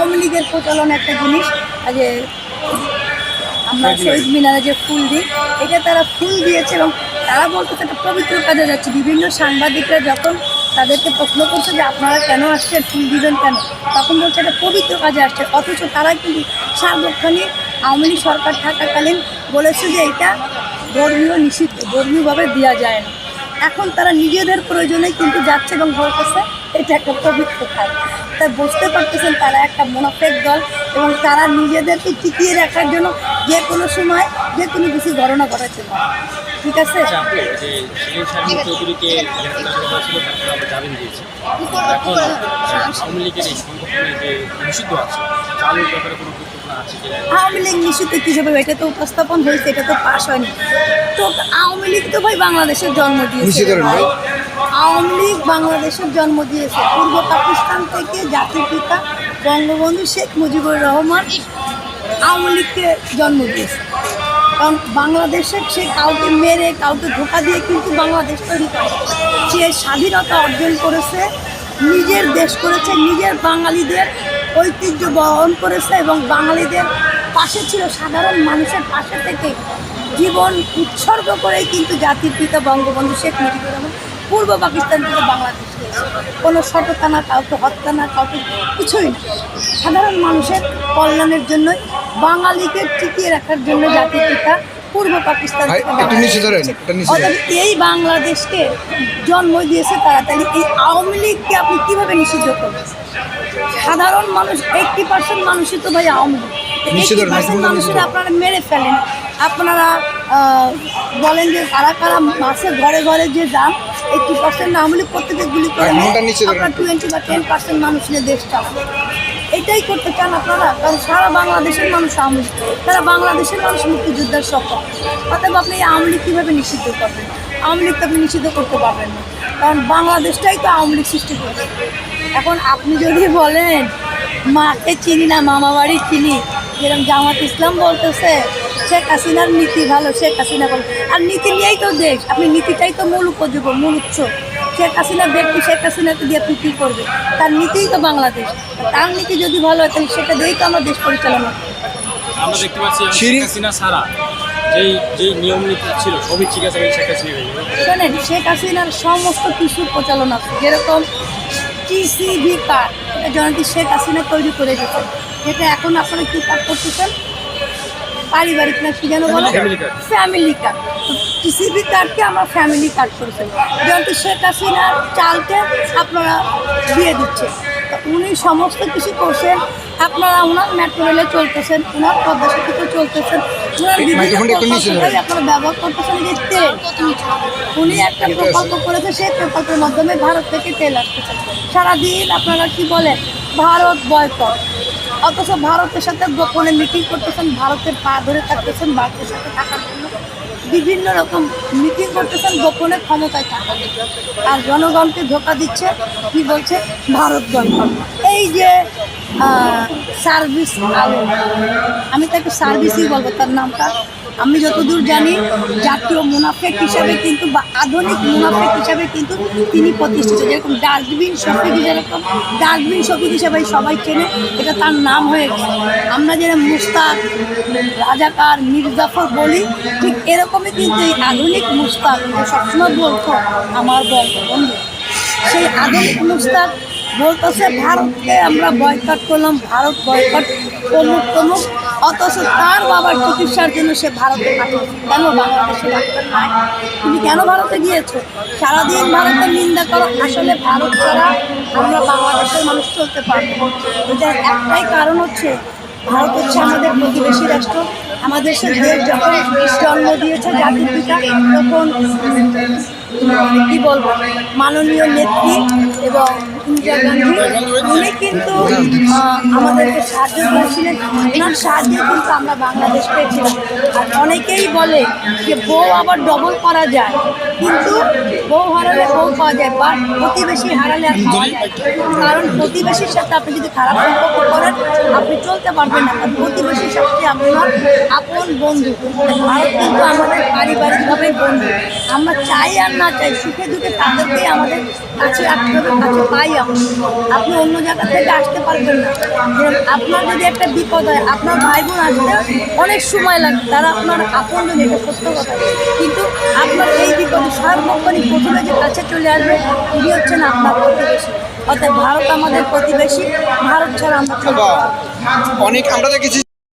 আওয়ামী লীগের প্রচলন একটা জিনিস, যে আমরা শহীদ মিনারে যে ফুল দিই, এটা তারা ফুল দিয়েছে এবং তারা বলতে একটা পবিত্র কাজে যাচ্ছে। বিভিন্ন সাংবাদিকরা যখন তাদেরকে প্রশ্ন করছে যে আপনারা কেন আসছেন, ফুল দিবেন কেন, তখন বলছে এটা পবিত্র কাজে আসছে। অথচ তারা কিন্তু সার্বক্ষণিক আওয়ামী লীগ সরকার থাকাকালীন বলেছে যে এটা ধর্মীয় নিষিদ্ধ, ধর্মীয়ভাবে দেওয়া যায় না। এখন তারা নিজেদের প্রয়োজনে কিন্তু যাচ্ছে এবং বলতেছে এটা একটা পবিত্র কাজ। তাই বুঝতে পারতেছেন তারা একটা মুনাফেক দল এবং তারা নিজেদেরকে টিকিয়ে রাখার জন্য যে কোনো সময় যে কোনো কিছু ঘটনা ঘটাতে পারে। ঠিক আছে, আওয়ামী লীগ নিষিদ্ধ কিভাবে, এটা তো উপস্থাপন হয়েছে, এটা তো পাশ হয়নি। তো আওয়ামী লীগ তো ভাই বাংলাদেশের জন্ম দিয়েছে, আওয়ামী লীগ বাংলাদেশের জন্ম দিয়েছে। পূর্ব পাকিস্তান থেকে জাতির পিতা বঙ্গবন্ধু শেখ মুজিবুর রহমান আওয়ামী লীগকে জন্ম দিয়েছে। কারণ বাংলাদেশে সে কাউকে মেরে কাউকে ধোঁকা দিয়ে কিন্তু বাংলাদেশ তৈরি করে, সে স্বাধীনতা অর্জন করেছে, নিজের দেশ করেছে, নিজের বাঙালিদের ঐতিহ্য বহন করেছে এবং বাঙালিদের পাশে ছিল, সাধারণ মানুষের পাশে থেকে জীবন উৎসর্গ করেই কিন্তু জাতির পিতা বঙ্গবন্ধু শেখ মুজিবুর রহমান পূর্ব পাকিস্তান থেকে বাংলাদেশ গিয়েছে। কোনো সততা না, কাউকে হত্যা না, কাউকে কিছুই না, সাধারণ মানুষের কল্যাণের জন্যই, বাঙালিকে টিকিয়ে রাখার জন্য জাতির পিতা পূর্ব পাকিস্তান থেকে এই বাংলাদেশকে জন্ম দিয়েছে তারা। তাহলে এই আওয়ামী লীগকে আপনি কীভাবে নিষিদ্ধ করবেন? সাধারণ মানুষ 80% মানুষই তো ভাই আওয়ামী লীগ, 80% মানুষের আপনারা মেরে ফেলেন। আপনারা বলেন যে কারা কারা মাসে ঘরে ঘরে যে যান, 80% আওয়ামী লীগ প্রত্যেকে গুলি করে আপনার 20 বা 10% মানুষ নিয়ে দেশ চালান। এটাই করতে চান আপনারা? কারণ সারা বাংলাদেশের মানুষ আওয়ামী লীগ, সারা বাংলাদেশের মানুষ মুক্তিযোদ্ধার সফল। অতএব আপনি এই আওয়ামী লীগ কীভাবে নিষিদ্ধ করবেন? আওয়ামী লীগকে আপনি নিষিদ্ধ করতে পারবেন না, কারণ বাংলাদেশটাই তো আওয়ামী লীগ সৃষ্টি করেছে। এখন আপনি যদি বলেন মাকে চিনি না, মামা বাড়ি চিনি, যেরকম জামাত ইসলাম বলতেছে শেখ হাসিনার নীতি ভালো, শেখ হাসিনা ভালো, আর নীতি নিয়েই তো দেশ, আপনি নীতিটাই তো মূল উপযোগ্য, মূল উৎস। শেখ হাসিনা ব্যক্তি, শেখ হাসিনাকে দিয়ে আপনি কী করবে? তার নীতিই তো বাংলাদেশ, তার নীতি যদি ভালো হয় তাহলে সেটা দিয়েই তো আমরা দেশ পরিচালনা করি। আমরা দেখতে পাচ্ছি শেখ হাসিনা ছাড়া যেই নিয়ম নীতি ছিল সবই ঠিক আছে, শেখ হাসিনা শোনেন, শেখ হাসিনার সমস্ত কিছু প্রচালনা আছে, যেরকম টিসিবি কার্ড, এটা জনতি শেখ হাসিনা তৈরি করে গেছে, যেটা এখন আপনারা কী কার্ড করতেছেন, পারিবারিক না কি যেন বলো, ফ্যামিলি কার্ড। টিসিবি কার্ডকে আমরা ফ্যামিলি কার্ড করেছি, যেহেতু শেখ হাসিনার চালকে আপনারা দিয়ে দিচ্ছে। তো উনি সমস্ত কিছু করছেন, আপনারা ওনার মেট্রো রেলে চলতেছেন, ওনার পদ্মা সেতুতে চলতেছেন, ওনার বিভিন্ন আপনারা ব্যবহার করতেছেন যে তেল। উনি একটা প্রকল্প করেছে, সেই প্রকল্পের মাধ্যমে ভারত থেকে তেল আসতেছে। সারাদিন আপনারা কি বলেন ভারত বয়কট, অথচ ভারতের সাথে গোপনে মিটিং করতেছেন, ভারতের পা ধরে থাকতেছেন, ভারতের সাথে থাকার জন্য বিভিন্ন রকম মিটিং করতেছেন, গোপনে ক্ষমতায় থাকার জন্য। আর জনগণকে ধোঁকা দিচ্ছে, কি বলছে ভারত বয়কট। এই যে সার্ভিস আলো, আমি তাকে সার্ভিসই বলবো, তার নামটা আমি যতদূর জানি জাতীয় মুনাফেক হিসাবে কিন্তু, বা আধুনিক মুনাফেক হিসাবে কিন্তু তিনি প্রতিষ্ঠিত। যেরকম ডাস্টবিন শফিক, যেরকম ডাস্টবিন শফিক হিসাবে সবাই চেনে, এটা তার নাম হয়ে গেছে। আমরা যেরকম মুস্তাক, রাজাকার, মির্জাফর বলি, ঠিক এরকমই কিন্তু এই আধুনিক মুস্তাক সবসময় বলতো আমার বঙ্গবন্ধু। সেই আধুনিক মুস্তাক বলতেছে ভারতকে আমরা বয়কট করলাম, ভারত বয়কট অমুক তমুক, অথচ তার বাবার চিকিৎসার জন্য সে ভারতে পাঠিয়েছে। কেন বাংলাদেশে ডাক্তার নাই? তুমি কেন ভারতে গিয়েছো? সারাদিন ভারতের নিন্দা করো। আসলে ভারত ছাড়া আমরা বাংলাদেশের মানুষ চলতে পারবো না। এটার একটাই কারণ হচ্ছে ভারত হচ্ছে আমাদের প্রতিবেশী রাষ্ট্র। আমাদের সে দেশ যখন জন্ম দিয়েছে জাতির পিতা, তখন কী বলবো, মাননীয় নেত্রী এবং ইন্দিরা গান্ধী, উনি কিন্তু আমাদেরকে সাহায্য করেছিলেন। ওনার সাহায্যে কিন্তু আমরা বাংলাদেশ পেয়েছিলাম। আর অনেকেই বলে যে বউ আবার ডবল করা যায়, কিন্তু বউ হারালে বউ কম পাওয়া যায়, বা প্রতিবেশী হারালে আর পাওয়া যায় না। কারণ প্রতিবেশীর সাথে আপনি যদি খারাপ সম্পর্ক করেন আপনি চলতে পারবেন না, কারণ প্রতিবেশীর সাথে আপনার আপন বন্ধু। ভারত কিন্তু আমাদের পারিবারিকভাবে বন্ধু, আমরা চাই আর না চাই সুখে দুঃখে তাদেরকেই আমাদের কাছে রাখতে হবে, কাছে পাই আমরা। আপনি অন্য জায়গা থেকে আসতে পারবেন না। যেমন আপনার যদি একটা বিপদ হয়, আপনার ভাই বোন আসতে অনেক সময় লাগে, তারা আপনার আপনজন, এটা সত্য কথা। কিন্তু আপনার এই বিপদে সর্বক্ষণই প্রথমে যে কাছে চলে আসবে তিনি হচ্ছেন আপনার প্রতিবেশী। অর্থাৎ ভারত আমাদের প্রতিবেশী, ভারত ছাড়া আমরা চলতে পারবো না। অনেক আমরা দেখেছি